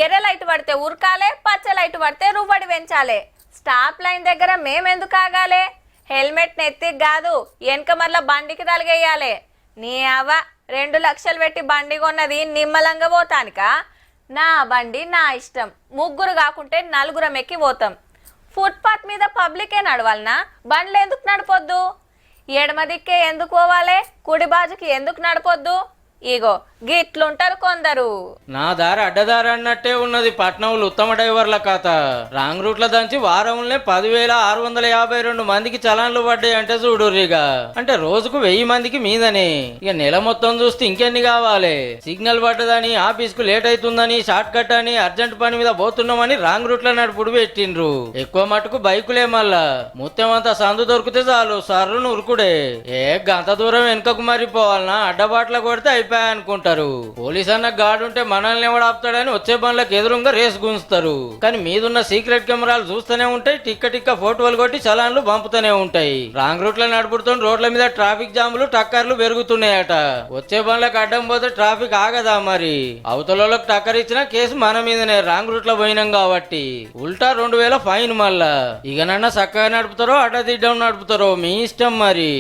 ఎర్ర లైట్ పడితే ఉరకాలే, పచ్చ లైట్ పడితే రువ్వడి పెంచాలే. స్టాప్ లైన్ దగ్గర మేమెందుకు ఆగాలే? హెల్మెట్ నెత్తికి కాదు వెనక మళ్ళా బండికి తలిగేయాలి. నీ అవ్వ 2 లక్షలు పెట్టి బండి కొన్నది నిమ్మలంగా పోతానికా? నా బండి నా ఇష్టం, ముగ్గురు కాకుంటే నలుగురం ఎక్కి పోతాం. ఫుట్పాత్ మీద పబ్లికే నడవాలనా? బండ్లు ఎందుకు నడపొద్దు? ఎడమ దిక్కే ఎందుకు పోవాలి? కుడి బాజుకి ఎందుకు నడపొద్దు? ఇగో గిట్లుంటారు కొందరు. నా దారి అడ్డదారి అన్నట్టే ఉన్నది పట్నంలో ఉత్తమ డ్రైవర్ల కథ. రాంగ్ రూట్ల దంచి వారంలో 10,652 మందికి చలాన్లు పడ్డాయి అంటే చూడుర్రిగా. అంటే రోజుకు 1000 మందికి మీదనే. ఇక నెల మొత్తం చూస్తే ఇంకెన్ని కావాలి? సిగ్నల్ పడ్డదని, ఆఫీస్ కు లేట్ అవుతుందని, షార్ట్ కట్ అని, అర్జెంట్ పని మీద పోతున్నామని రాంగ్ రూట్ల నడుపుడు పెట్టిండ్రు. ఎక్కువ మటుకు బైకులే. మళ్ళా మొత్తం అంతా సందు దొరికితే చాలు సర్రును ఉరుకుడే. గంత దూరం వెనుకకు మరిపోవాలనా? అడ్డబాట్ల కొడితే అయిపోయి అనుకుంటారు. పోలీస్ అన్న గార్డు ఉంటే మనల్ని ఎవడు ఆపుతాడని వచ్చే బండ్లకు ఎదురుగా రేసు గుంచుతారు. కానీ మీదున్న సీక్రెట్ కెమెరాలు చూస్తూనే ఉంటాయి. టిక్క ఫోటోలు కొట్టి చలాన్లు పంపుతూనే ఉంటాయి. రాంగ్ రూట్ లో నడుపుడుతో రోడ్ల మీద ట్రాఫిక్ జాములు టక్కర్లు పెరుగుతున్నాయట. వచ్చే బండ్లకు అడ్డం పోతే ట్రాఫిక్ ఆగదా మరి? అవతలకు టక్కర్ ఇచ్చిన కేసు మన మీదనే, రాంగ్ రూట్ లో పోయినాం కాబట్టి. ఉల్టా 2000 ఫైన్. మళ్ళా ఇక నన్న చక్కగా నడుపుతారో అడ్డదిడ్డం నడుపుతారో మీ ఇష్టం మరి.